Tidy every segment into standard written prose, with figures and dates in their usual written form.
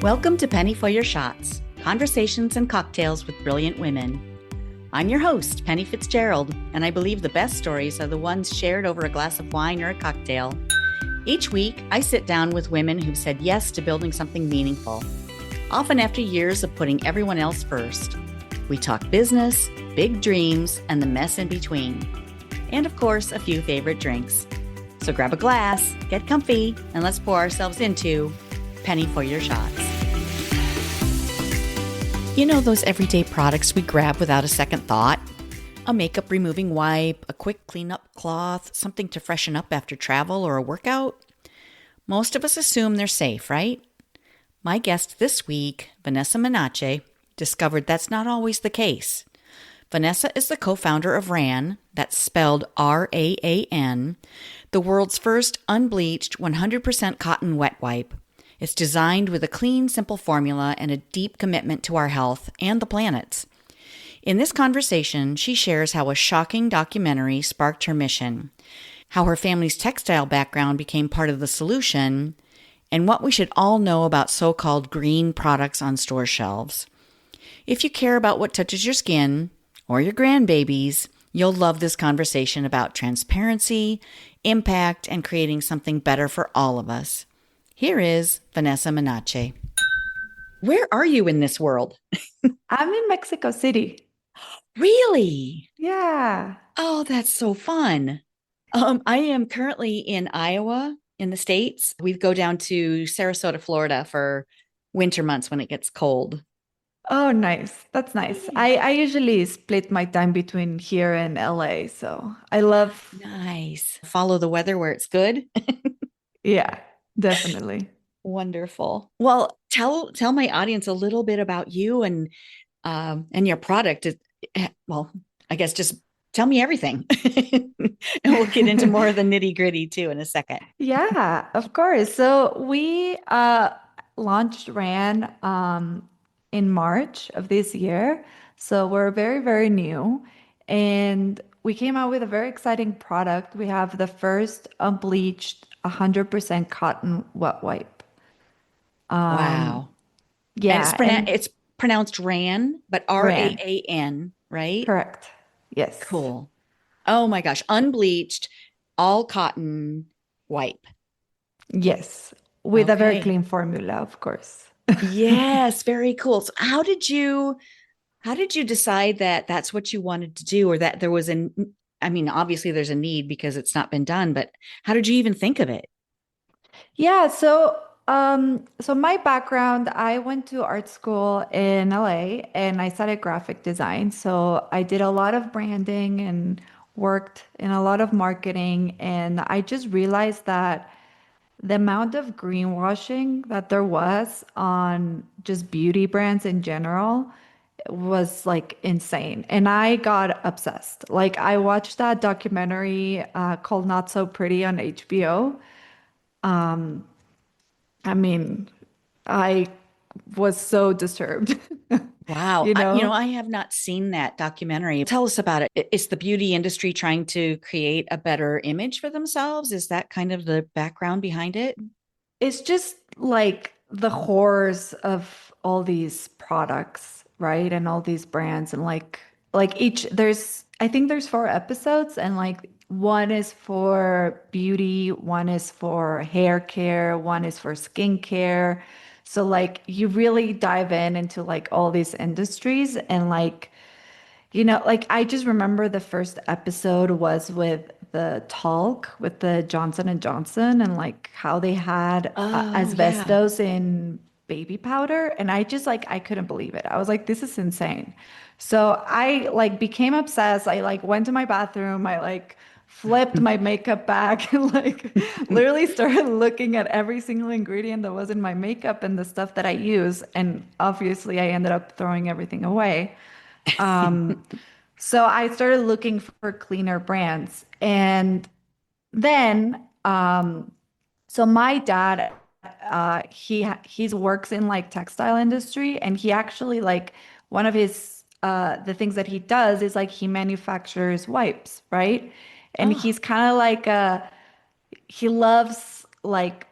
Welcome to Penny for Your Shots, conversations and cocktails with brilliant women. I'm your host, Penny Fitzgerald, and I believe the best stories are the ones shared over a glass of wine or a cocktail. Each week, I sit down with women who've said yes to building something meaningful, often after years of putting everyone else first. We talk business, big dreams, and the mess in between. And of course, a few favorite drinks. So grab a glass, get comfy, and let's pour ourselves into Penny for Your Shots. You know those everyday products we grab without a second thought? A makeup removing wipe, a quick cleanup cloth, something to freshen up after travel or a workout? Most of us assume they're safe, right? My guest this week, Vanessa Menache, discovered that's not always the case. Vanessa is the co-founder of Raan, that's spelled R-A-A-N, the world's first unbleached 100% cotton wet wipe. It's designed with a clean, simple formula and a deep commitment to our health and the planet's. In this conversation, she shares how a shocking documentary sparked her mission, how her family's textile background became part of the solution, and what we should all know about so-called green products on store shelves. If you care about what touches your skin or your grandbabies, you'll love this conversation about transparency, impact, and creating something better for all of us. Here is Vanessa Menache. Where are you in this world? I'm in Mexico City. Really? Yeah. Oh, that's so fun. I am currently in Iowa in the States. We go down to Sarasota, Florida for winter months when it gets cold. Oh, nice. That's nice. I usually split my time between here and LA. So I love, Nice. Follow the weather where it's good. yeah, definitely. Wonderful. Well, tell my audience a little bit about you and your product. Well, I guess just tell me everything, and we'll get into more of the nitty gritty too in a second. Yeah, of course. So we launched RAN in March of this year. So we're very, very new. And we came out with a very exciting product. We have the first unbleached 100% cotton wet wipe. Wow. And Yeah, and it's pronounced Ran, but Ran. Raan, right? Correct. Yes. Cool. Oh my gosh, unbleached, all cotton wipe. Yes. With a very Okay. clean formula, of course. Yes, very cool. So how did you decide that that's what you wanted to do, or that there was I mean, obviously there's a need because it's not been done, but how did you even think of it? Yeah, so my background, I went to art school in LA and I studied graphic design. So I did a lot of branding and worked in a lot of marketing, and I just realized that the amount of greenwashing that there was on just beauty brands in general was like insane. And I got obsessed. Like I watched that documentary called Not So Pretty on HBO. I mean, I was so disturbed, Wow. you know? I have not seen that documentary. Tell us about it. Is the beauty industry trying to create a better image for themselves? Is that kind of the background behind it? It's just like the horrors of all these products, right? And all these brands and like each there's I think there's four episodes, and like one is for beauty, one is for hair care, one is for skincare. So like you really dive in into like all these industries, and like like I just remember the first episode was with the talc with the Johnson and Johnson, and like how they had Oh, yeah. asbestos in baby powder, and I just like I couldn't believe it. I was like, this is insane. So I like became obsessed. I like went to my bathroom. I like flipped my makeup bag and like literally started looking at every single ingredient that was in my makeup and the stuff that I use. And obviously I ended up throwing everything away. So I started looking for cleaner brands. And then, so my dad, he's works in like textile industry, and he actually like one of his the things that he does is like he manufactures wipes, right? And Oh, he's kind of like he loves like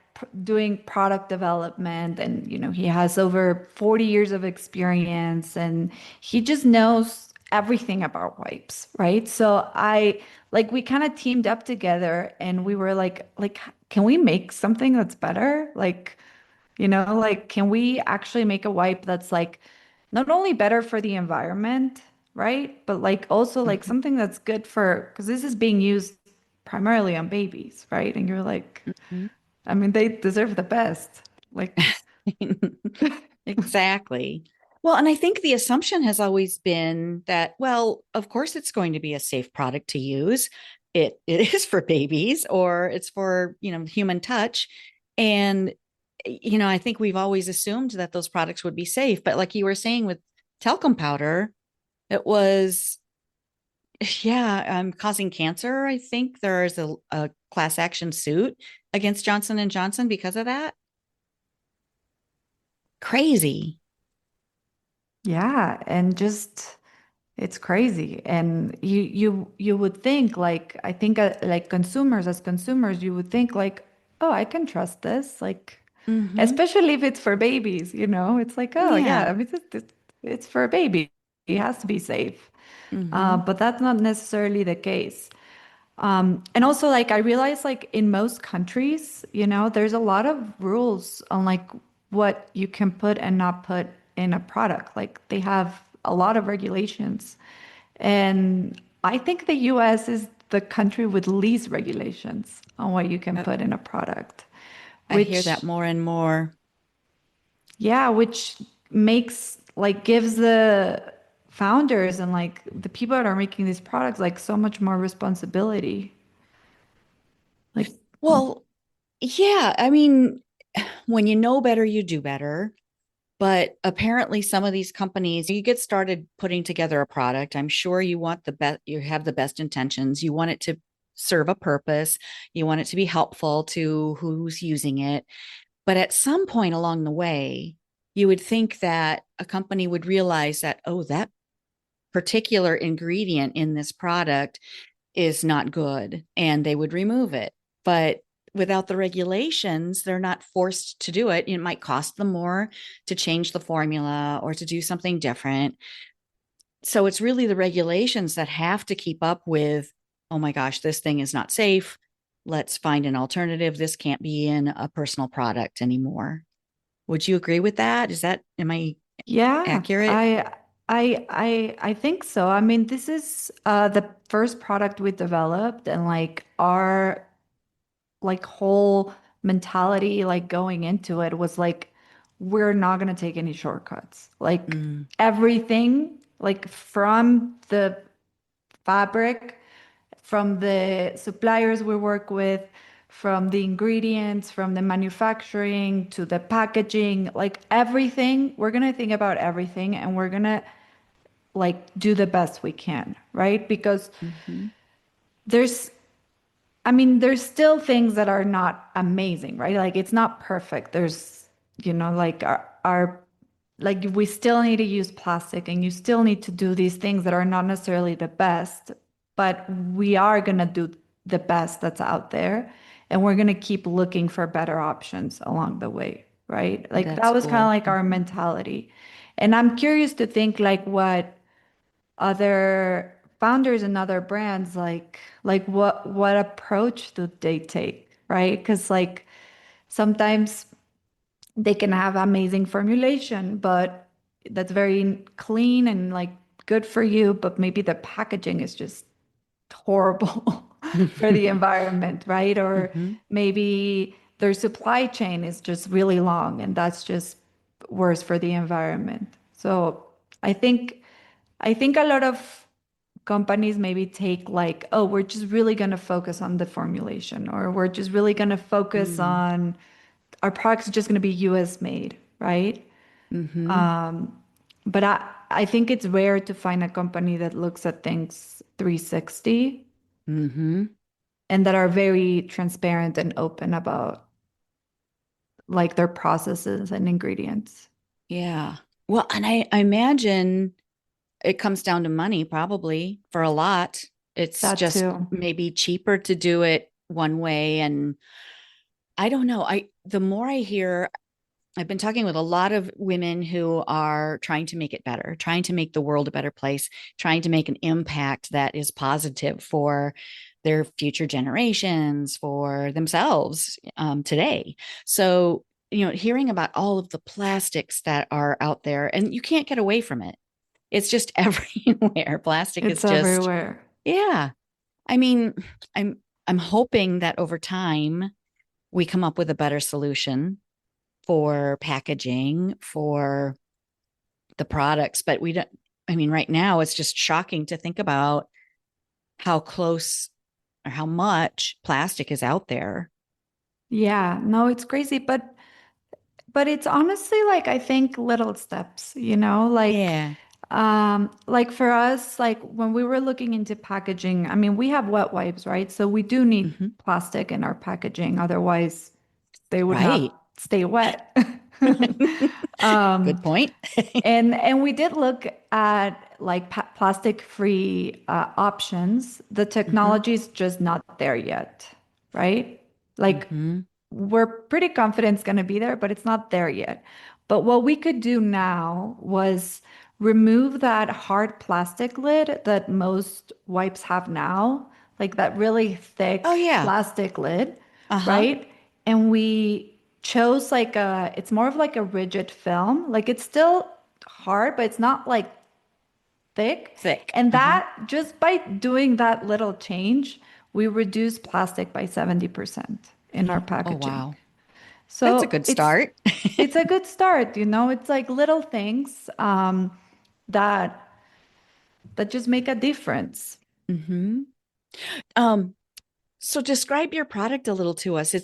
doing product development, and he has over 40 years of experience, and he just knows everything about wipes, right? So I like we kind of teamed up together, and we were like, can we make something that's better? Like, can we actually make a wipe that's like not only better for the environment, right? But like also like Mhm. something that's good for, because this is being used primarily on babies, right? And you're like, Mhm. I mean, they deserve the best. Like, Exactly. Well, and I think the assumption has always been that, well, of course it's going to be a safe product to use. It is for babies or it's for, human touch. And, I think we've always assumed that those products would be safe. But like you were saying with talcum powder, it was, yeah, causing cancer. I think there's a class action suit against Johnson and Johnson because of that. Crazy. yeah, and just it's crazy. And you would think like I think like consumers as consumers, you would think like, oh, I can trust this. Like, Hmm. especially if it's for babies, it's like, oh yeah, Yeah. I mean, it's for a baby. It has to be safe. Hmm. But that's not necessarily the case. And also, like, I realize, like, in most countries, there's a lot of rules on, like, what you can put and not put in a product. Like, they have a lot of regulations. And I think the US is the country with least regulations on what you can put in a product, I hear that which, more and more. yeah, which makes, like, gives the founders and, like, the people that are making these products, like, so much more responsibility. Like, Well, yeah, I mean, when you know better, you do better. But apparently, some of these companies, you get started putting together a product. I'm sure you want the best, you have the best intentions. You want it to serve a purpose, you want it to be helpful to who's using it. But at some point along the way, you would think that a company would realize that, oh, that particular ingredient in this product is not good and they would remove it. But without the regulations, they're not forced to do it. It might cost them more to change the formula or to do something different. So it's really the regulations that have to keep up with, oh my gosh, this thing is not safe. Let's find an alternative. This can't be in a personal product anymore. Would you agree with that? Am I yeah, accurate? I think so. I mean, this is the first product we developed, and like our like whole mentality like going into it was like we're not going to take any shortcuts. Like Mm, everything like from the fabric, from the suppliers we work with, from the ingredients, from the manufacturing to the packaging, like everything, we're going to think about everything and we're going to like do the best we can, right? Because mhm, there's I mean, there's still things that are not amazing, right? Like it's not perfect. There's, like our like we still need to use plastic and you still need to do these things that are not necessarily the best, but we are going to do the best that's out there and we're going to keep looking for better options along the way, right? Like that's that was kind of cool. like our Mhm. mentality. And I'm curious to think like what other founders and other brands like what approach do they take, right? Because like sometimes they can have amazing formulation but that's very clean and like good for you, but maybe the packaging is just horrible for the environment, right? Or Mhm. maybe their supply chain is just really long and that's just worse for the environment. So I think a lot of companies maybe take like, oh, we're just really going to focus on the formulation, or we're just really going to focus Mm, on our products are just going to be US made, right? mhm, But I think it's rare to find a company that looks at things 360 mhm. and that are very transparent and open about like their processes and ingredients. Yeah. Well, and I imagine it comes down to money probably for a lot. It's That just too. maybe cheaper to do it one way. And I don't know. the more I hear, I've been talking with a lot of women who are trying to make it better, trying to make the world a better place, trying to make an impact that is positive for their future generations, for themselves today. So, hearing about all of the plastics that are out there, and you can't get away from it. It's just everywhere. Plastic is It's just, everywhere. yeah. I mean, I'm I'm hoping that over time we come up with a better solution for packaging for the products, but we don't. I mean, right now it's just shocking to think about how close or how much plastic is out there. Yeah, no, it's crazy, but it's honestly like I think little steps, Yeah. like for us, like when we were looking into packaging, I mean, we have wet wipes, right? So we do need Hmm. plastic in our packaging, otherwise they would Right. not stay wet. Good point. And we did look at like plastic-free options. The Hmm. technology is just not there yet, right? Like Hmm. we're pretty confident it's going to be there, but it's not there yet. But what we could do now was remove that hard plastic lid that most wipes have now, like that really Oh thick yeah. plastic lid, Uh-huh. right? And we chose it's more of like a rigid film. Like it's still hard, but it's not like thick. Thick. And Uh-huh. that just by doing that little change, we reduce plastic by 70% in our Oh packaging. wow. That's a So good it's start. it's a good start, It's like little things that that just make a difference. Hmm. Um, so describe your product a little to us.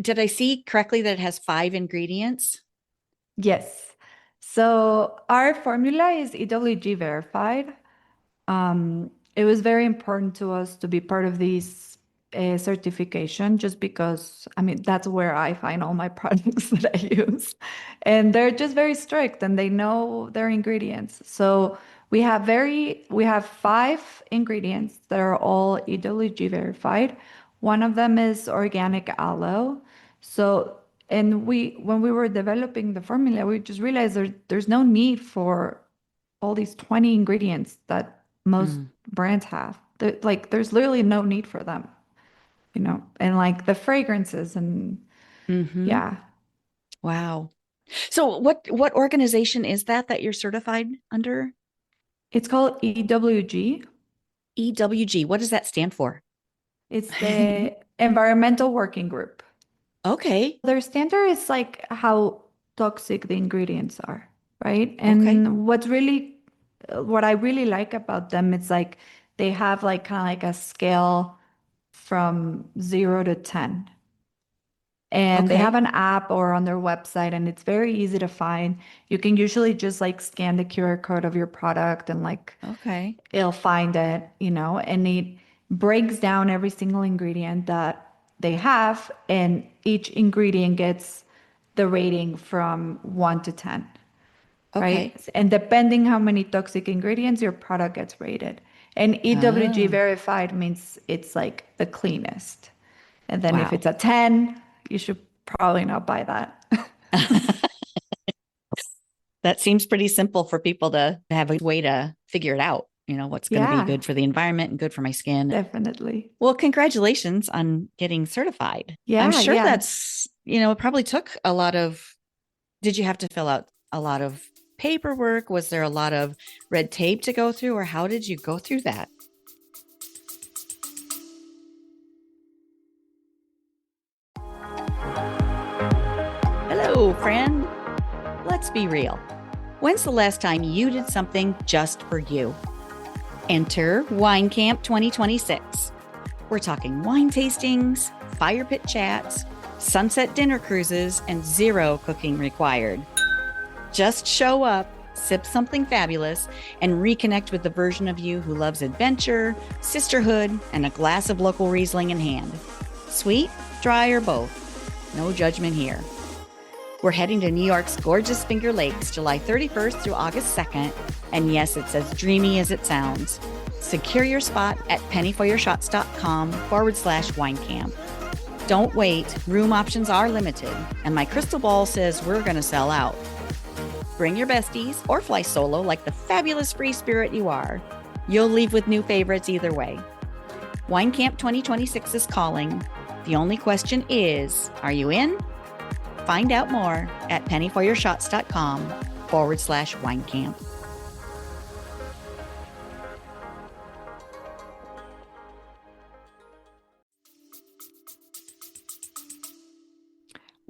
Did I see correctly that it has 5 ingredients? Yes. So our formula is EWG verified. It was very important to us to be part of this certification just because, I mean, that's where I find all my products that I use. And they're just very strict and they know their ingredients. So we have 5 ingredients that are all EWG verified. One of them is organic aloe. So, and when we were developing the formula, we just realized there's no need for all these 20 ingredients that most Mm. brands have. Like, there's literally no need for them, and like the fragrances and Hmm. yeah, Wow. So what organization is that you're certified under? it's called EWG. EWG. What does that stand for? It's the Environmental Working Group. Okay. Their standard is like how toxic the ingredients are, right? Okay. And what I really like about them, it's like they have like kind of like a scale from 0 to 10. And they have Okay. an app or on their website, and it's very easy to find. You can usually just like scan the QR code of your product and like Okay. it'll find it, and it breaks down every single ingredient that they have, and each ingredient gets the rating from 1 to 10, right? Okay. And depending how many toxic ingredients your product gets rated. And EWG Oh, verified means it's like the cleanest. And then if wow. it's a 10, you should probably not buy that. That seems pretty simple for people to have a way to figure it out, what's going to be Yeah, good for the environment and good for my skin. definitely. Well, congratulations on getting certified. I'm Yeah, sure yeah. it probably took a lot of, did you have to fill out a lot of paperwork? Was there a lot of red tape to go through, or how did you go through that? Hello, friend. Let's be real. When's the last time you did something just for you? Enter Wine Camp 2026. We're talking wine tastings, fire pit chats, sunset dinner cruises, and zero cooking required. Just show up, sip something fabulous, and reconnect with the version of you who loves adventure, sisterhood, and a glass of local Riesling in hand. Sweet, dry, or both. No judgment here. We're heading to New York's gorgeous Finger Lakes, July 31st through August 2nd. And yes, it's as dreamy as it sounds. Secure your spot at pennyforyourshots.com/winecamp. Don't wait. Room options are limited, and my crystal ball says we're going to sell out. Bring your besties or fly solo like the fabulous free spirit you are. You'll leave with new favorites either way. Wine Camp 2026 is calling. The only question is, are you in? Find out more at pennyforyourshots.com/winecamp.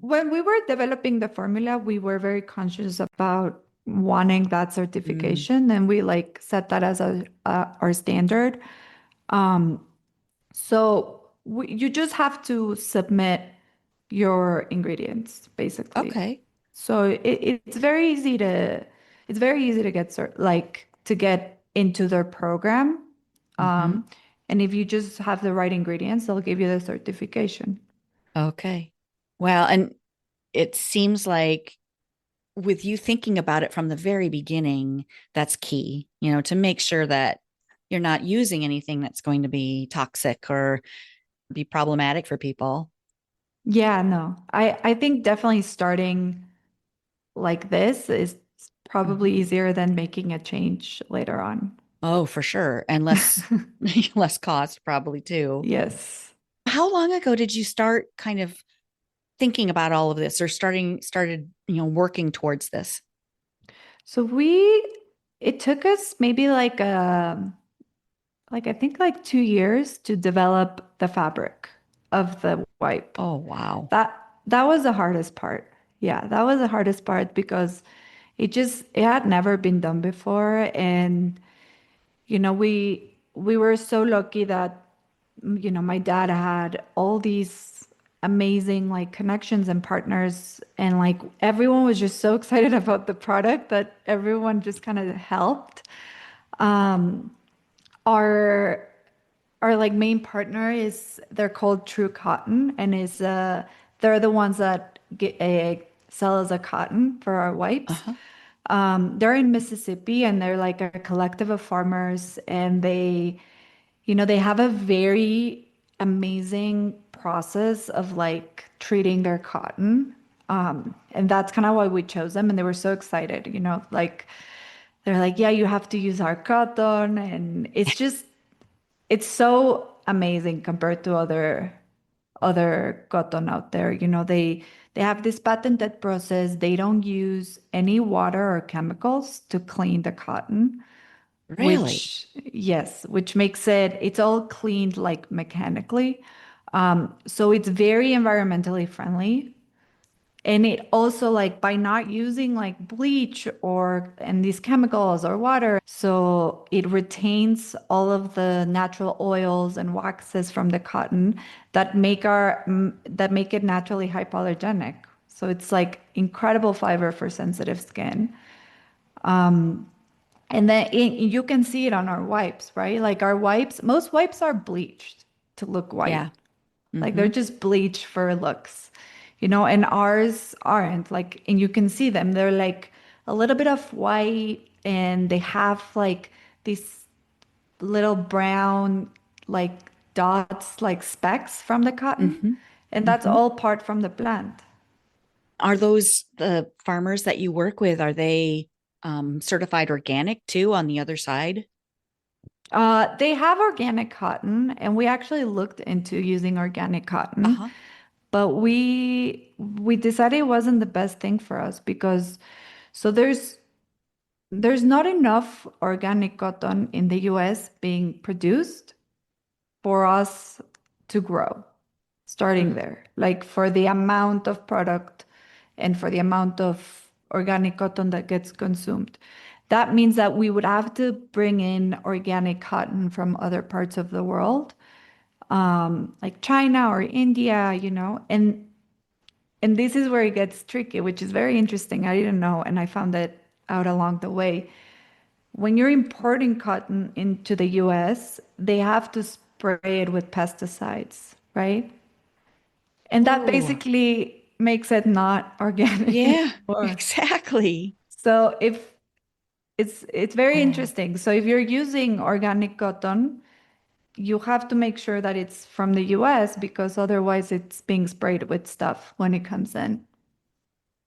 When we were developing the formula, we were very conscious about wanting that certification, and we like set that as our standard. Um, you just have to submit your ingredients, basically. Okay. So it's very easy to get to get into their program. Mm-hmm. Um, and if you just have the right ingredients, they'll give you the certification. Okay. Well, and it seems like with you thinking about it from the very beginning, that's key, to make sure that you're not using anything that's going to be toxic or be problematic for people. Yeah, no. I think definitely starting like this is probably Mhm. easier than making a change later on. Oh, for sure. And less less cost probably too. Yes. How long ago did you start kind of thinking about all of this or started, working towards this? So it took us maybe like I think like 2 years to develop the fabric of the wipe. Oh, wow. That that was the hardest part. Yeah, that was the hardest part because it had never been done before. And we were so lucky that my dad had all these amazing like connections and partners, and like everyone was just so excited about the product that everyone just kind of helped. Um, our our like main partner is they're called True Cotton, and is they're the ones that sell us a cotton for our wipes. Uh-huh. They're in Mississippi, and they're like a collective of farmers, and they have a very amazing process of like treating their cotton. And that's kind of why we chose them. And they were so excited, like they're like, yeah, you have to use our cotton. And it's so amazing compared to other cotton out there. They have this patented process. They don't use any water or chemicals to clean the cotton, Really? which makes it's all cleaned like mechanically. So it's very environmentally friendly. And it also, like, by not using like bleach and these chemicals or water, so it retains all of the natural oils and waxes from the cotton that make it naturally hypoallergenic. So it's like incredible fiber for sensitive skin. And then you can see it on our wipes, right? Like most wipes are bleached to look white. Yeah. Like they're Mm-hmm. just bleached for looks, and ours aren't. Like, and you can see them. They're like a little bit of white, and they have like these little brown, like dots, like specks from the cotton. Mm-hmm. And that's Mm-hmm. all part from the plant. Are those the farmers that you work with? Are they certified organic too on the other side? They have organic cotton, and we actually looked into using organic cotton. Uh-huh. But we decided it wasn't the best thing for us because so there's not enough organic cotton in the US being produced for us to grow, starting Mm. there. Like for the amount of product and for the amount of organic cotton that gets consumed. That means that we would have to bring in organic cotton from other parts of the world, like China or India, and this is where it gets tricky, which is very interesting. I didn't know, and I found that out along the way. When you're importing cotton into the US, they have to spray it with pesticides, right? And that Oh, basically makes it not organic yeah, anymore. exactly. So if it's very Oh, interesting. So if you're using organic cotton, you have to make sure that it's from the US because otherwise it's being sprayed with stuff when it comes in.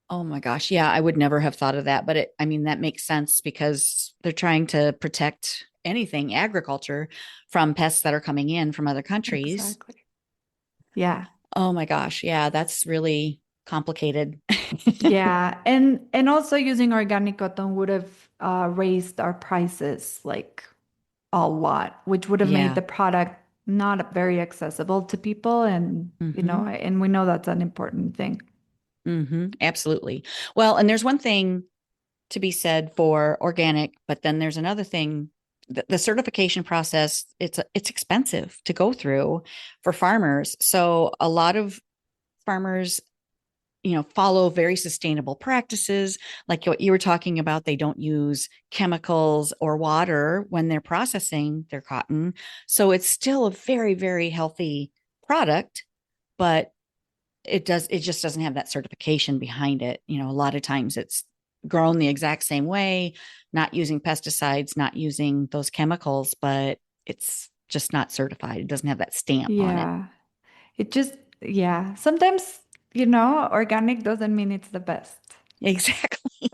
Oh my gosh. Yeah, I would never have thought of that, but I mean, that makes sense because they're trying to protect anything, agriculture, from pests that are coming in from other countries. Exactly. Yeah. Oh my gosh. Yeah, that's really complicated. Yeah. And also using organic cotton would have raised our prices like a lot, which would have made Yeah. the product not very accessible to people. And, Hmm. and we know that's an important thing. Absolutely. Well, and there's one thing to be said for organic, but then there's another thing. The certification process, it's expensive to go through for farmers. So a lot of farmers, follow very sustainable practices, like what you were talking about. They don't use chemicals or water when they're processing their cotton. So it's still a very, very healthy product, but it just doesn't have that certification behind it. A lot of times it's grown the exact same way, not using pesticides, not using those chemicals, but it's just not certified. It doesn't have that stamp on it. Yeah. It just, yeah. Sometimes, organic doesn't mean it's the best. Exactly.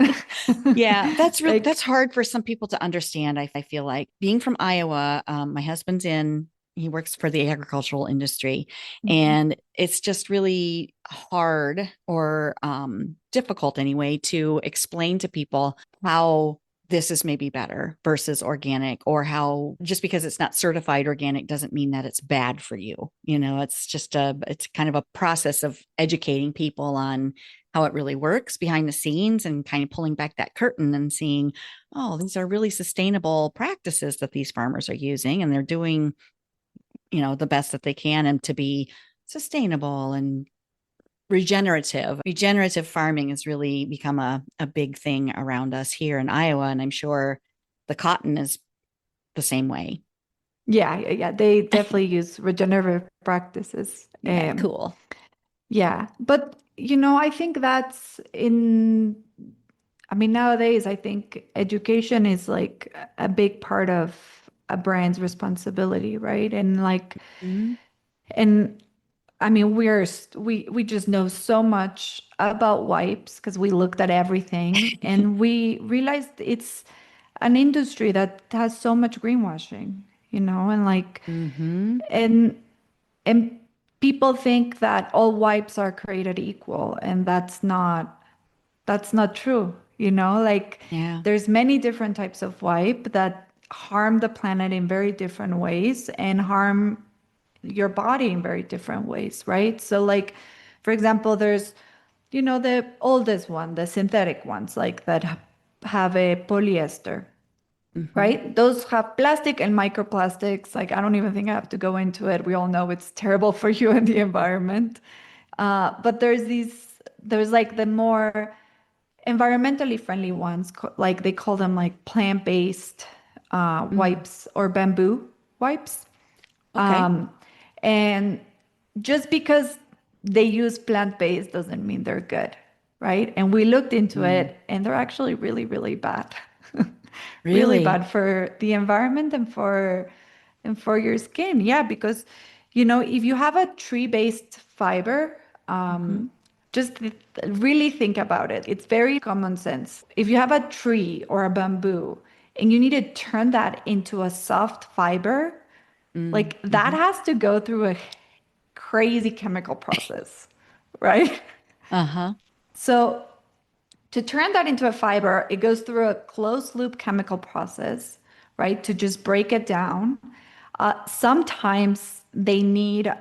Yeah, that's Like, hard for some people to understand. I feel like being from Iowa, my husband's he works for the agricultural industry, mhm. and it's just really hard or difficult anyway to explain to people how this is maybe better versus organic, or how just because it's not certified organic doesn't mean that it's bad for you. It's kind of a process of educating people on how it really works behind the scenes, and kind of pulling back that curtain and seeing, oh, these are really sustainable practices that these farmers are using, and they're doing, the best that they can, and to be sustainable and regenerative. Regenerative farming has really become a big thing around us here in Iowa. And I'm sure the cotton is the same way. Yeah, yeah, yeah. They definitely use regenerative practices. Yeah, cool. Yeah. But, I think I mean, nowadays, I think education is like a big part of a brand's responsibility, right? Mhm. And I mean, we just know so much about wipes because we looked at everything and we realized it's an industry that has so much greenwashing, and Hmm. and and people think that all wipes are created equal, and that's not true. Yeah. There's many different types of wipe that harm the planet in very different ways and harm your body in very different ways, right? So like, for example, there's, the oldest one, the synthetic ones, like that have a polyester, Hmm. right? Those have plastic and microplastics. Like, I don't even think I have to go into it. We all know it's terrible for you and the environment. But there's like the more environmentally friendly ones, like they call them like plant-based Mm. wipes or bamboo wipes. Okay. And just because they use plant-based doesn't mean they're good, right? And we looked into Mm. it and they're actually really, really bad. Really Really? bad for the environment and for your skin. Yeah, because if you have a tree-based fiber, Hmm. just really think about it. It's very common sense. If you have a tree or a bamboo and you need to turn that into a soft fiber, like that Mm-hmm. has to go through a crazy chemical process, right? Uh-huh. So to turn that into a fiber, it goes through a closed loop chemical process, right? To just break it down. Sometimes they need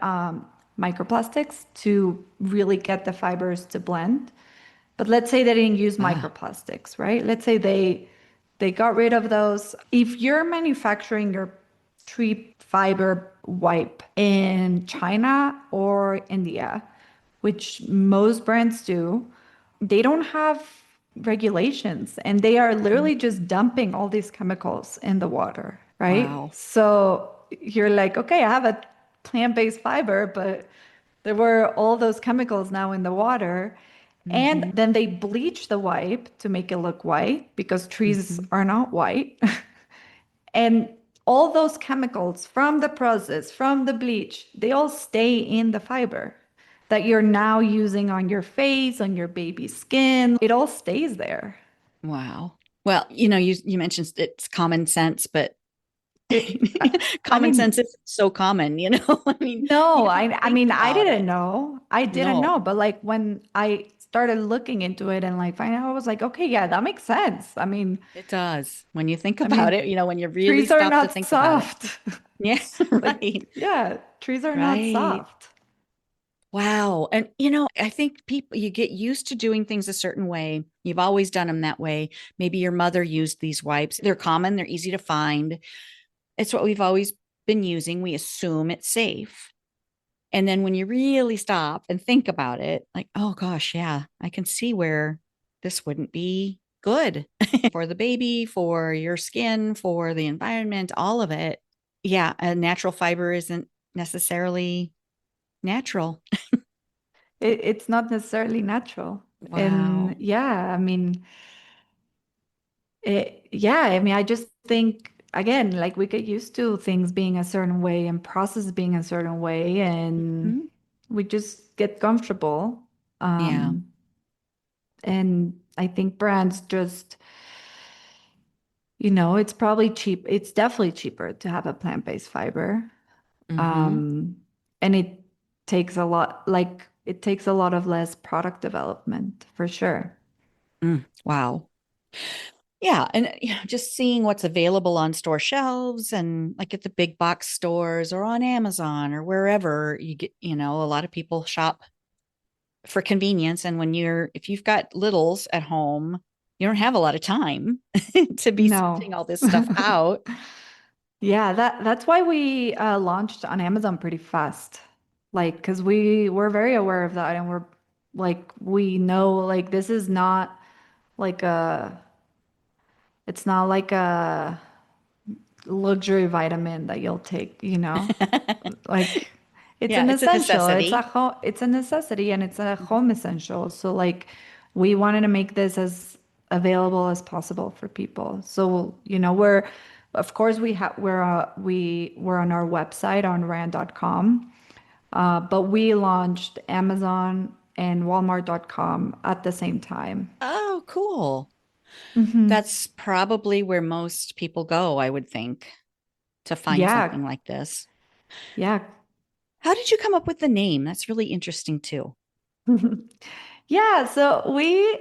microplastics to really get the fibers to blend. But let's say they didn't use Wow. microplastics, right? Let's say they got rid of those. If you're manufacturing your tree fiber wipe in China or India, which most brands do, they don't have regulations and they are Mm. literally just dumping all these chemicals in the water, right? Wow. So you're like, okay, I have a plant-based fiber, but there were all those chemicals now in the water. And Hmm. then they bleach the wipe to make it look white because trees Hmm. are not white. And all those chemicals from the process, from the bleach, they all stay in the fiber that you're now using on your face, on your baby's skin. It all stays there. Wow. Well, you mentioned it's common sense, but I common sense mean, is so common, you know? I mean, you no, don't I think mean, I about didn't it. know. I didn't No, know. But like when I started looking into it and like finding out, I was like, okay, yeah, that makes sense. it does. When you think I about mean, it, when you really trees are stop to not think about it. soft. Yeah, Like, right. yeah, trees are not Right. soft. Wow. And I think people you get used to doing things a certain way. You've always done them that way. Maybe your mother used these wipes. They're common, they're easy to find. It's what we've always been using. We assume it's safe. And then when you really stop and think about it, like, oh gosh, yeah, I can see where this wouldn't be good for the baby, for your skin, for the environment, all of it. Yeah, a natural fiber isn't necessarily natural. It's not necessarily natural. And Wow. yeah, I mean, yeah, I mean, I just think again, like we get used to things being a certain way and process being a certain way, and Mhm. we just get comfortable. Yeah. Um, and I think brands just, it's probably cheap. It's definitely cheaper to have a plant-based fiber. Hmm. Um, and it takes a lot of less product development for sure. Wow. Yeah, and just seeing what's available on store shelves and like at the big box stores or on Amazon or wherever you get, a lot of people shop for convenience. And if you've got littles at home, you don't have a lot of time to be No. sorting all this stuff out. Yeah, that's why we launched on Amazon pretty fast. Like, because we were very aware of that and we're like, we know like this is not like it's not like a luxury vitamin that you'll take, like it's Yeah, an it's a essential. necessity. It's a necessity and it's a home essential. So like we wanted to make this as available as possible for people. So, we're of course we were on our website on rand.com. But we launched Amazon and Walmart.com at the same time. Oh, cool. Hmm. That's probably where most people go, I would think, to find Yeah, something like this. yeah. How did you come up with the name? That's really interesting too. Yeah, so we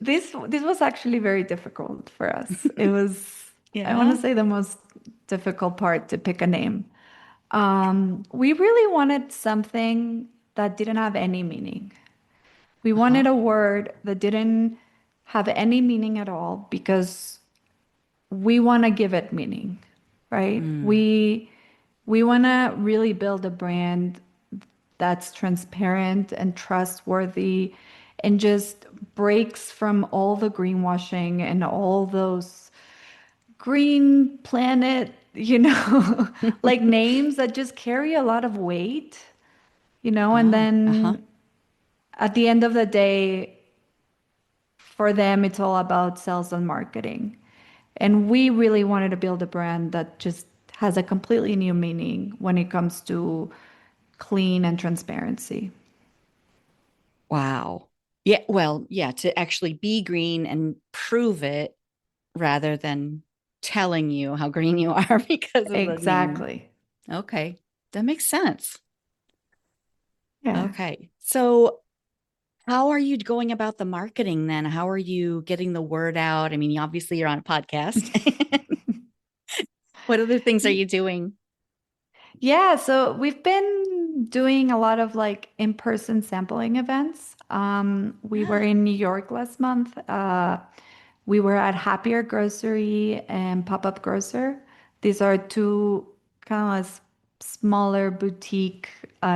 this was actually very difficult for us. It was, I want to Yeah. say, the most difficult part to pick a name. We really wanted something that didn't have any meaning. We Uh-huh. wanted a word that didn't have any meaning at all because we want to give it meaning, right? Mm. We want to really build a brand that's transparent and trustworthy and just breaks from all the greenwashing and all those green planet, like names that just carry a lot of weight, and Oh, uh-huh. then at the end of the day, for them, it's all about sales and marketing. And we really wanted to build a brand that just has a completely new meaning when it comes to clean and transparency. Wow. Yeah, well, yeah, to actually be green and prove it rather than telling you how green you are because of the name. Exactly. Okay. That makes sense. Yeah. Okay. So, how are you going about the marketing then? How are you getting the word out? I mean, obviously you're on a podcast. What other things are you doing? Yeah, so we've been doing a lot of like in-person sampling events. We were Ah, in New York last month. We were at Happier Grocery and Pop-Up Grocer. These are two kind of smaller boutique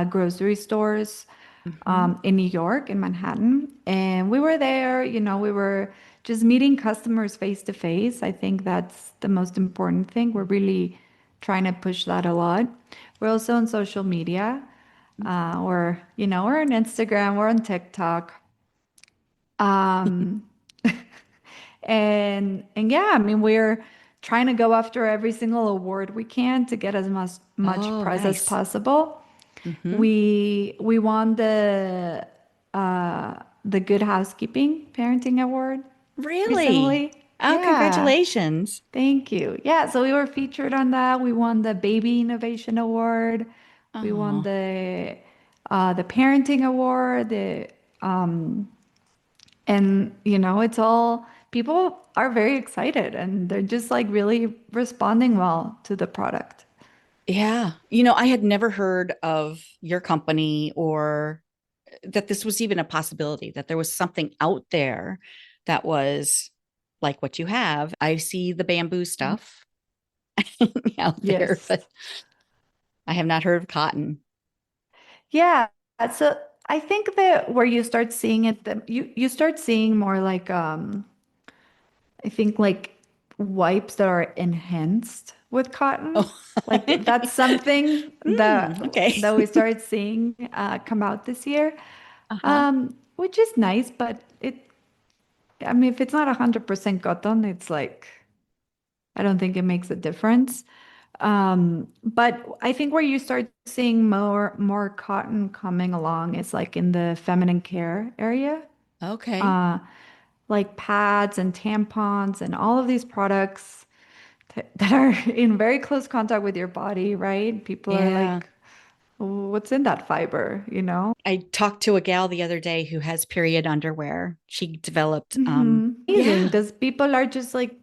grocery stores mhm. in New York, in Manhattan. And we were there, we were just meeting customers face to face. I think that's the most important thing. We're really trying to push that a lot. We're also on social media. We're on Instagram, we're on TikTok. Um, and yeah, I mean, we're trying to go after every single award we can to get as much Oh, press as nice. possible. Mm-hmm. We won the Good Housekeeping Parenting Award Really? recently. Oh, Yeah. congratulations. Thank you. Yeah, so we were featured on that. We won the Baby Innovation Award. We won Oh, the Parenting Award. The and it's all people are very excited and they're just like really responding well to the product. yeah. I had never heard of your company or that this was even a possibility, that there was something out there that was like what you have. I see the bamboo Mhm. stuff out there, Yes. but I have not heard of cotton. Yeah. So I think that where you start seeing it, that you start seeing more like I think like wipes that are enhanced with cotton. Oh, Like that's something okay. that we started seeing come out this year, Uh-huh. which is nice. But I mean, if it's not 100% cotton, it's like I don't think it makes a difference. But I think where you start seeing more cotton coming along is like in the feminine care area. Okay. Uh, like pads and tampons and all of these products that are in very close contact with your body, right? People are Yeah. like, what's in that fiber, you know? I talked to a gal the other day who has period underwear. She developed Amazing. yeah. Because people are just like,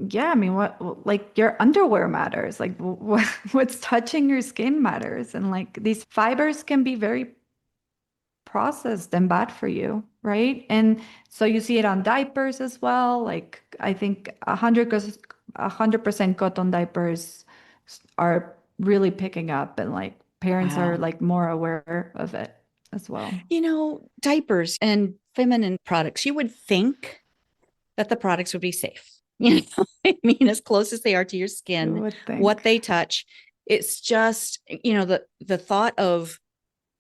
yeah, I mean, like your underwear matters. Like, what's touching your skin matters. And like these fibers can be very processed and bad for you, right? And so you see it on diapers as well. Like I think 100% cotton diapers are really picking up, and like parents are Wow. like more aware of it as well. Diapers and feminine products, you would think that the products would be safe. I mean, as close as they are to your You skin, would what think. they touch, it's just, the thought of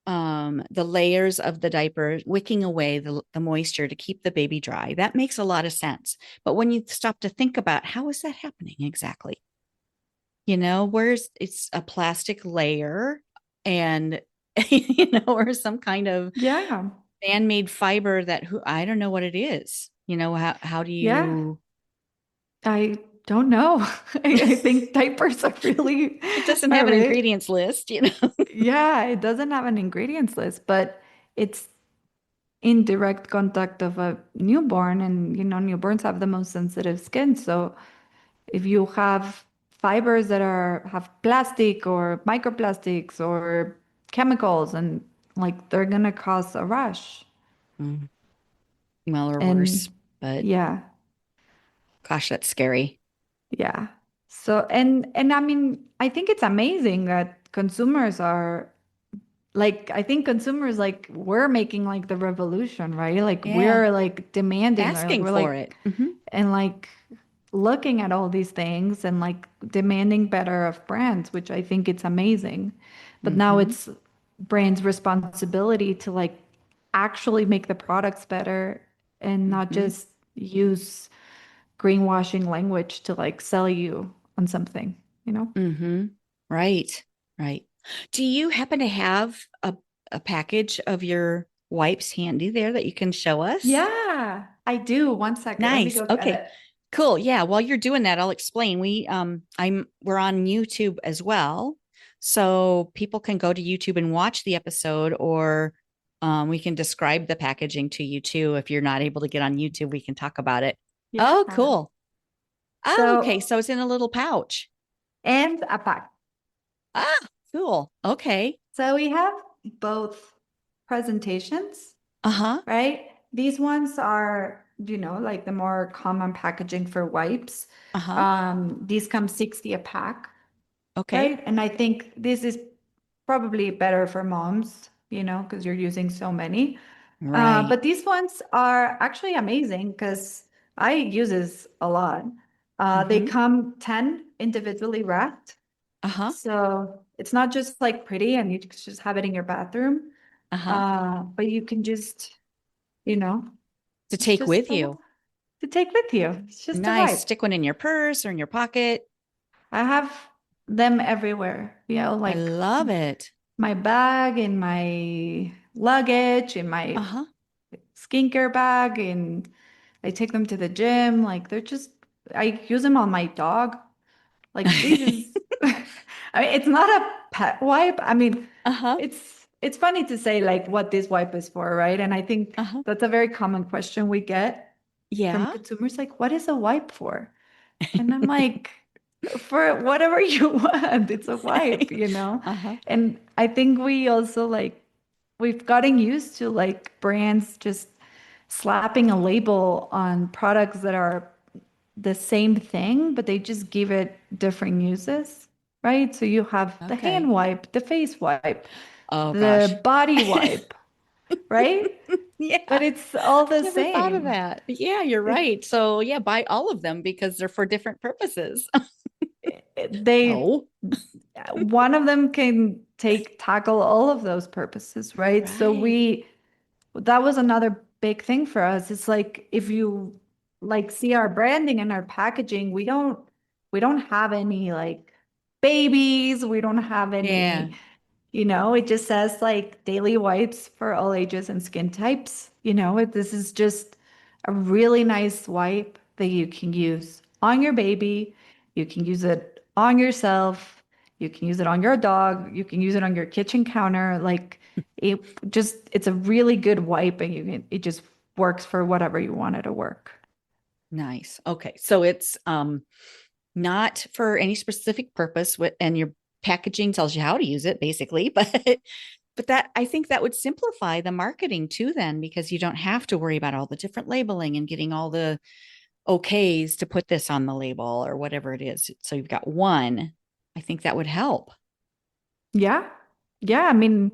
the layers of the diaper wicking away the moisture to keep the baby dry. That makes a lot of sense. But when you stop to think about how is that happening exactly? Where's it's a plastic layer and or some kind of Yeah. man-made fiber that who I don't know what it is. How do Yeah. you I don't know. I think diapers it doesn't are have an really, ingredients list. yeah, it doesn't have an ingredients list, but it's in direct contact of a newborn, and newborns have the most sensitive skin. So if you have fibers that have plastic or microplastics or chemicals, and like they're gonna cause a rash. Mm, well, or worse, And but yeah, gosh, that's scary. yeah. So and I mean, I think it's amazing that consumers are like, I think consumers, like, we're making like the revolution, right? Like Yeah, we're like demanding, or like asking we're for like it. Hmm. and like looking at all these things and like demanding better of brands, which I think it's amazing. But now Hmm. it's brands' responsibility to like actually make the products better and not Hmm. just use greenwashing language to like sell you on something, you know? Hmm. Right, right. Do you happen to have a package of your wipes handy there that you can show us? Yeah, I do. One second. Let me Nice. go get Okay. it. Cool. Yeah. While you're doing that, I'll explain. We're on YouTube as well. So people can go to YouTube and watch the episode, or we can describe the packaging to you too. If you're not able to get on YouTube, we can talk about it. Oh, Yeah. cool. Oh, okay. So, So it's in a little pouch. and a pack. Ah, cool. Okay. So we have both presentations, Uh-huh. right? These ones are, like the more common packaging for wipes. Uh-huh. These come 60 a pack, Okay. right? And I think this is probably better for moms, because you're using so many. Right. But these ones are actually amazing because I use this a lot. They Mm-hmm. come 10 individually wrapped. Uh-huh. So it's not just like pretty and you just have it in your bathroom. Uh-huh. But you can just, you know, To it's take just with you. to take with you. It's just a Nice. wipe. Stick one in your purse or in your pocket. I have them everywhere, I like love it. my bag, in my luggage, in my Uh-huh. skincare bag, and I take them to the gym. Like they're just, I use them on my dog. Like they just, I mean, it's not a pet wipe. I mean, Uh-huh. it's funny to say like what this wipe is for, right? And I think Uh-huh. that's a very common question we get from Yeah. consumers, like, what is a wipe for? And I'm like, for whatever you want, it's a wipe, you know? Uh-huh. And I think we also like, we've gotten used to like brands just slapping a label on products that are the same thing, but they just give it different uses, right? So you have the hand Okay. wipe, the face wipe, Oh gosh. the body wipe, right? Yeah. But it's all the Never thought of same. that. Yeah, you're It, right. So yeah, buy all of them because they're for different purposes. they No. one of them can tackle all of those purposes, right? So Right. we that was another big thing for us. It's like if you like see our branding and our packaging, we don't have any like babies, we don't have Yeah. any, it just says like daily wipes for all ages and skin types. This is just a really nice wipe that you can use on your baby. You can use it on yourself. You can use it on your dog. You can use it on your kitchen counter. Like it's a really good wipe and it just works for whatever you want it to work. Nice. Okay. So it's not for any specific purpose and your packaging tells you how to use it basically, but that I think that would simplify the marketing too then because you don't have to worry about all the different labeling and getting all the okays to put this on the label or whatever it is. So you've got one. I think that would help. Yeah. Yeah. I mean,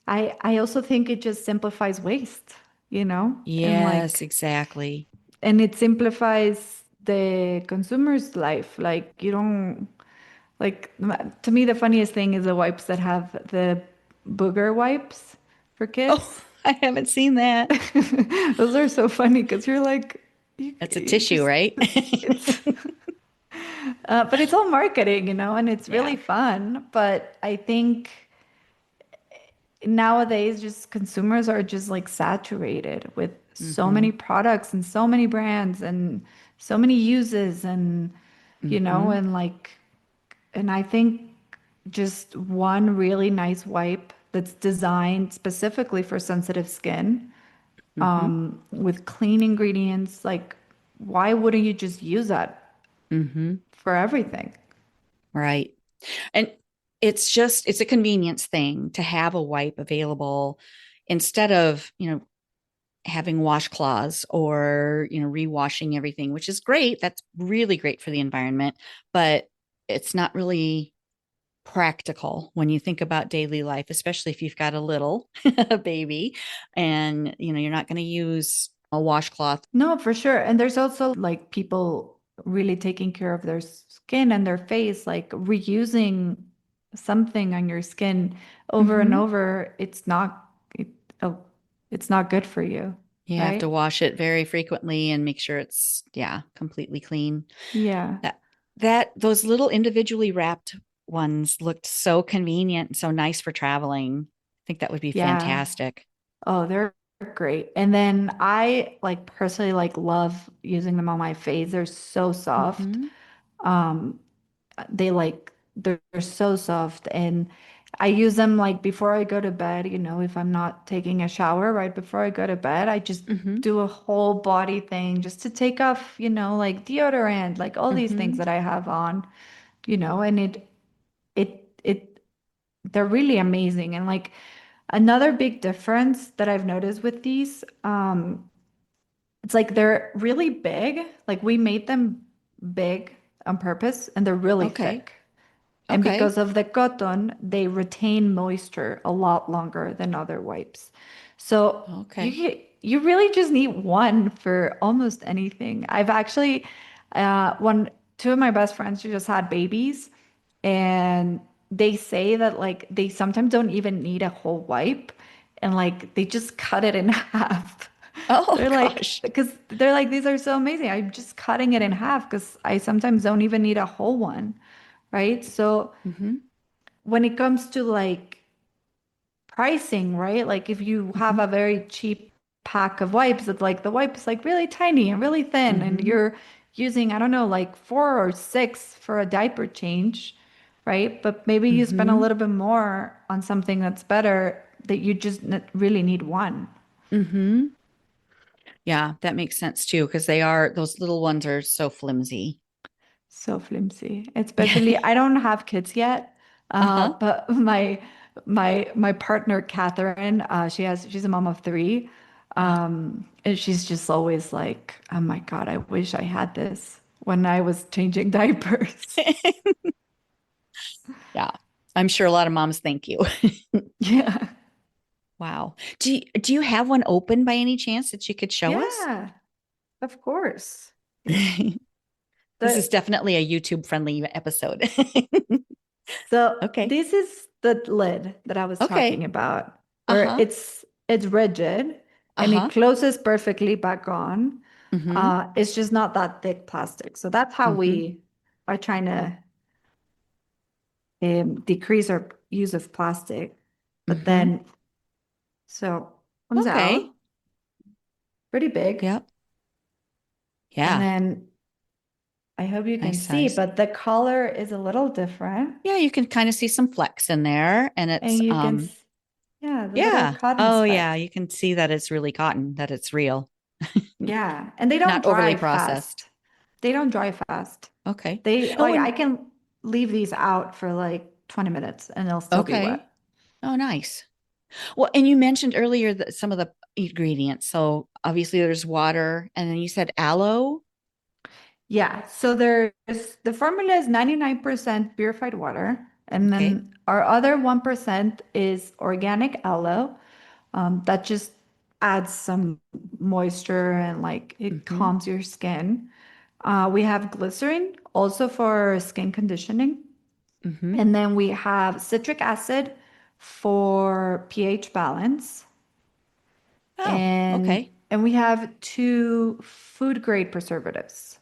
I also think it just simplifies waste, and Yes, like, exactly. and it simplifies the consumer's life. Like, you don't, like, to me, the funniest thing is the wipes that have the booger wipes for Oh, kids. I haven't seen that. Those are so funny because you're like, That's a you tissue, just, right? it's, but it's all marketing, and it's really Yeah. fun. But I think nowadays just consumers are just like saturated with so many Mm-hmm. products and so many brands and so many uses and Mm-hmm. and like, and I think just one really nice wipe that's designed specifically for sensitive skin, Mm-hmm. with clean ingredients, like why wouldn't you just use that Mm-hmm. for everything? Right. And it's a convenience thing to have a wipe available instead of, having washcloths or, rewashing everything, which is great. That's really great for the environment, but it's not really practical when you think about daily life, especially if you've got a little baby and, you're not going to use a washcloth. No, for sure. And there's also like people really taking care of their skin and their face, like reusing something on your skin over and Mm-hmm. over. Oh, it's not good for you, You have to right? wash it very frequently and make sure it's, yeah, completely clean. Yeah. That those little individually wrapped ones looked so convenient and so nice for traveling. I think that would be Yeah. fantastic. Oh, they're great. And then I like personally like love using them on my face. They're so soft. Mm-hmm. Um, they're so soft, and I use them like before I go to bed, if I'm not taking a shower right before I go to bed, I just Mm-hmm. do a whole body thing just to take off, like deodorant, like all these things Mm-hmm. that I have on, and it they're really amazing. And like another big difference that I've noticed with these, it's like they're really big. Like we made them big on purpose and they're really Okay. thick. And Okay. because of the cotton, they retain moisture a lot longer than other wipes. So Okay. you really just need one for almost anything. I've actually one two of my best friends who just had babies, and they say that like they sometimes don't even need a whole wipe, and like they just cut it in half. Oh They're like, gosh. because they're like, these are so amazing. I'm just cutting it in half because I sometimes don't even need a whole one, right? So Mm-hmm. when it comes to like pricing, right? Like if you have Mm-hmm. a very cheap pack of wipes, it's like the wipe is like really tiny and really thin, and Mm-hmm. you're using, I don't know, like 4 or 6 for a diaper change, right? But maybe you spend a Mm-hmm. little bit more on something that's better that you just really need one. Mm-hmm. Yeah, that makes sense too, because those little ones are so flimsy. So flimsy. Especially, I don't have kids yet, Uh-huh. but my partner Catherine, she's a mom of three, and she's just always like, "Oh my God, I wish I had this when I was changing diapers." Yeah. I'm sure a lot of moms thank you. Yeah, Wow. Do you have one open by any chance that you could show us? yeah, of course. Yes. This is The definitely a YouTube friendly episode. So Okay. this is the lid that I was talking Okay. about, where Uh-huh. it's rigid and it Uh-huh. closes perfectly back on. Mm-hmm. It's just not that thick plastic. So that's how Mm-hmm. we are trying to decrease our use of plastic. But Mm-hmm. then, so comes out Okay. pretty big, Yep. and Yeah. then I hope you can Nice see, size. but the color is a little different, Yeah, you can kind of see some flecks in there and and it's you can, yeah, the little yeah. cotton Oh yeah, specks. you can see that it's really cotton, that it's real. Yeah, and they don't Not overly dry processed. fast. They don't dry fast. Okay. They Oh, like I and can leave these out for like 20 minutes and they'll still be okay. wet. Oh, nice. Well, and you mentioned earlier that some of the ingredients. So obviously there's water, and then you said aloe. Yeah, so there's the formula is 99% purified water, and Okay. then our other 1% is organic aloe. That just adds some moisture and like it Mm-hmm. calms your skin. We have glycerin also for skin conditioning. Mm-hmm. And then we have citric acid for pH balance. Oh, And okay. and we have two food grade preservatives.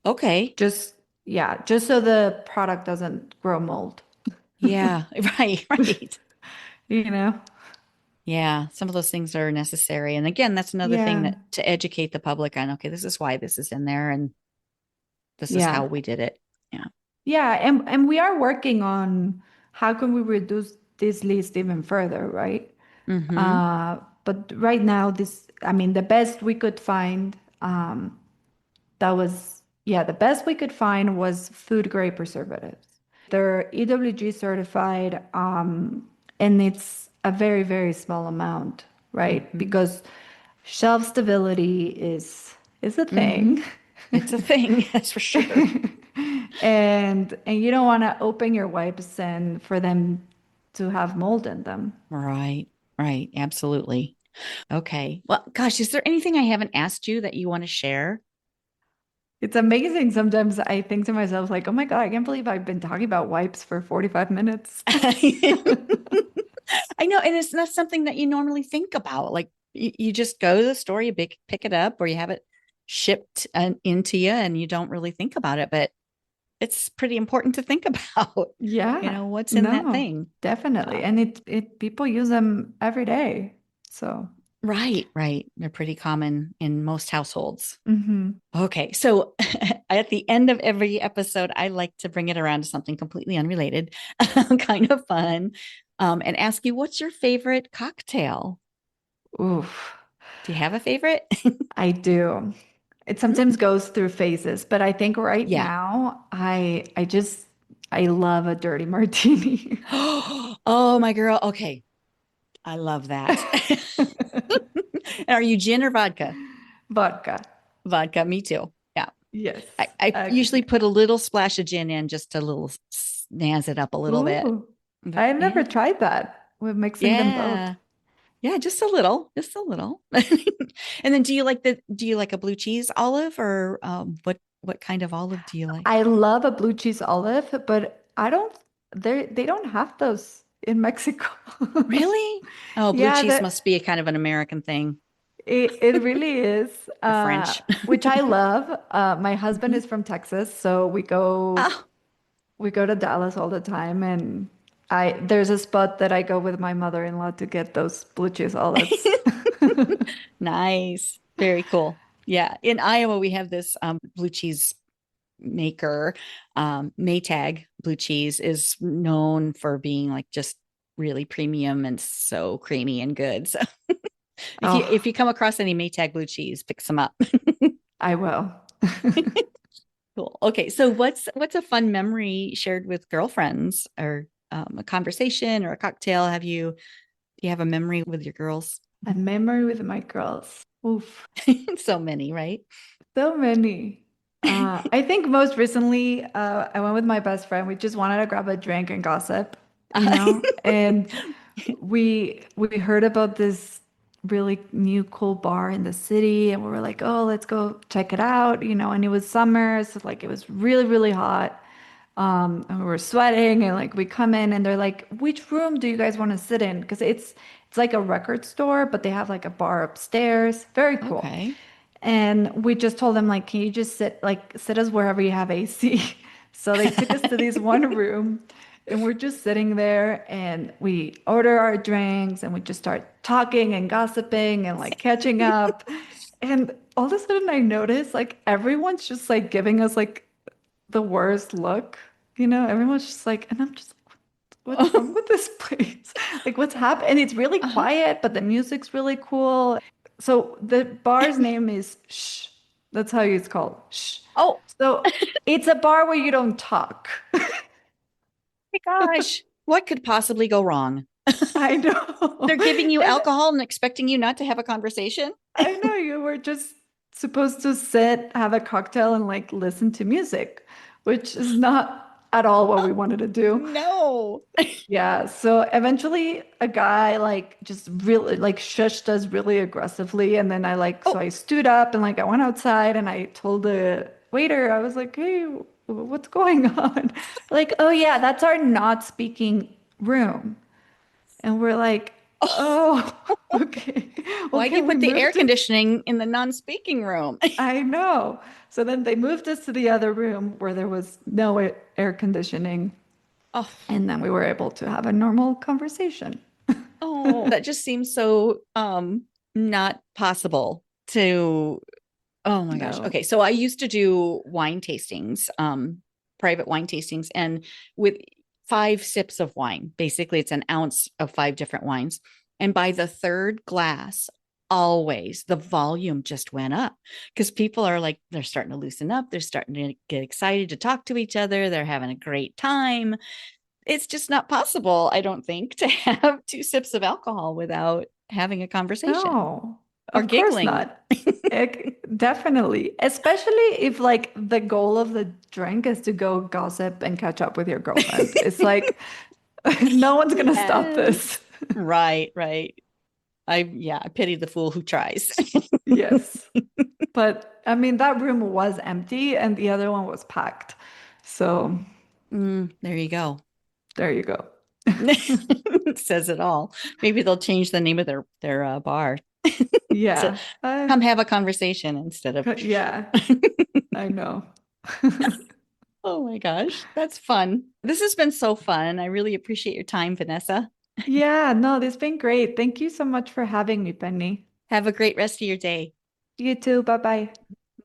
Okay. Just yeah, just so the product doesn't grow mold. Yeah. Right. Right. You know? Yeah. Some of those things are necessary. And again, that's another thing Yeah. that to educate the public on, okay, this is why this is in there and this is how Yeah. we did it. Yeah. Yeah, and we are working on how can we reduce this list even further, right? Mm-hmm. But right now, I mean, the best we could find, that was, yeah, the best we could find was food grade preservatives. They're EWG certified, and it's a very, very small amount, right? Mm-hmm. Because shelf stability is a Mm-hmm. thing. It's a thing, that's for sure. And you don't want to open your wipes and for them to have mold in them. Right. Right. Absolutely. Okay. Well, gosh, is there anything I haven't asked you that you want to share? It's amazing. Sometimes I think to myself, like, oh my God, I can't believe I've been talking about wipes for 45 minutes. I know, and it's not something that you normally think about. Like you just go to the store, you pick it up, or you have it shipped into you, and you don't really think about it. But it's pretty important to think about, Yeah, what's in that no, thing. definitely. Uh, And it people use them every day. So, right, right. They're pretty common in most households. mhm. Okay, so at the end of every episode, I like to bring it around to something completely unrelated, kind of fun, and ask you, what's your favorite cocktail? Oof, Do you have a favorite? I do. It Mm, sometimes goes through phases, but I think right yeah. now I love a dirty martini. Oh, my girl. Okay. I love that. Are you gin or vodka? Vodka. Vodka. Me too. Yeah. Yes. I usually Okay. put a little splash of gin in just to little snazz it up a little bit. Ooh, But I've never yeah. tried that. We're mixing them both. Yeah. Yeah, just a little, just a little. And then do you like a blue cheese olive or what kind of olive do you like? I love a blue cheese olive, but they don't have those in Mexico. Really? Oh, blue Yeah, cheese must be a kind of an American thing. It really is, The French. which I love. My husband is from Texas, so Oh, we go to Dallas all the time, and I there's a spot that I go with my mother-in-law to get those blue cheese olives. nice. Very cool. Yeah. In Iowa, we have this blue cheese maker. Maytag blue cheese is known for being like just really premium and so creamy and good. So if Oh, you come across any Maytag blue cheese, pick some up. I will. Cool. Okay. So what's a fun memory shared with girlfriends or a conversation or a cocktail? Do you have a memory with your girls? A memory with my girls. Oof. So many, right? So many. I think most recently, I went with my best friend. We just wanted to grab a drink and gossip, and we heard about this really new cool bar in the city, and we were like, oh, let's go check it out, and it was summer, so like it was really, really hot. And we were sweating, and like we come in and they're like, which room do you guys want to sit in? Because it's like a record store, but they have like a bar upstairs. Very cool. Okay. And we just told them like, can you just sit us wherever you have AC? So they took us to this one room, and we're just sitting there, and we order our drinks, and we just start talking and gossiping and like catching up. And all of a sudden I noticed like everyone's just like giving us like the worst look. Everyone's just like, and I'm just like, what's wrong with this place? Like, what's happening? And it's really Uh-huh. quiet, but the music's really cool. So the bar's name is Shh. That's how it's called. Shh. Oh So it's a bar where you don't talk. my gosh. What could possibly go wrong? I know. They're giving you And alcohol and expecting you not to have a conversation? I know you were just supposed to sit, have a cocktail, and like listen to music, which is not at all what we wanted to do. No. Yeah, so eventually a guy like just really like shushed us really aggressively, and then Oh, I stood up and like I went outside and I told the waiter, I was like, "Hey, what's going on?" Like, "Oh yeah, that's our not speaking room." And we're like, oh. "Oh, okay. Well, Why do you can we put the move air to conditioning in the non-speaking room? I know." So then they moved us to the other room where there was no air conditioning, Oh, and then we were able to have a normal conversation. oh, that just seems so not possible to oh my gosh. No. Okay, so I used to do wine tastings, private wine tastings, and with 5 sips of wine, basically it's an ounce of 5 different wines. And by the third glass, always the volume just went up because people are like, they're starting to loosen up. They're starting to get excited to talk to each other. They're having a great time. It's just not possible, I don't think, to have 2 sips of alcohol without having a conversation No, or of course giggling. not. Definitely. Especially if like the goal of the drink is to go gossip and catch up with your girlfriend. It's like no one's gonna stop Yes. this. Right, right. I pity the fool who tries. Yes. But I mean, that room was empty and the other one was packed. So There you go. there you go. Says it all. Maybe they'll change the name of their bar to Yeah. come have a conversation instead of Yeah, I know. oh my gosh, that's fun. This has been so fun. I really appreciate your time, Vanessa. Yeah, no, this has been great. Thank you so much for having me, Penny. Have a great rest of your day. You too. Bye-bye.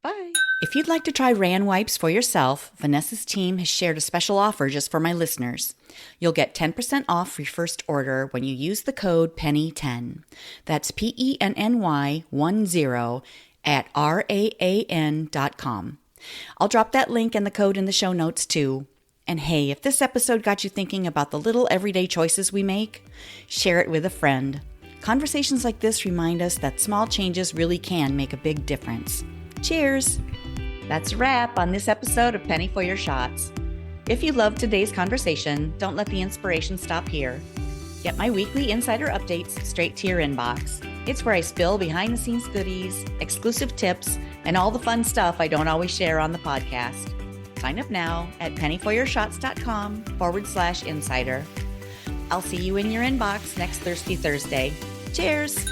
Bye. If you'd like to try Raan wipes for yourself, Vanessa's team has shared a special offer just for my listeners. You'll get 10% off your first order when you use the code PENNY10. That's PENNY10 at RAAN.com. I'll drop that link and the code in the show notes too. And hey, if this episode got you thinking about the little everyday choices we make, share it with a friend. Conversations like this remind us that small changes really can make a big difference. Cheers! That's a wrap on this episode of Penny for Your Shots. If you loved today's conversation, don't let the inspiration stop here. Get my weekly insider updates straight to your inbox. It's where I spill behind-the-scenes goodies, exclusive tips, and all the fun stuff I don't always share on the podcast. Sign up now at pennyforyourshots.com/insider. I'll see you in your inbox next Thirsty Thursday. Cheers!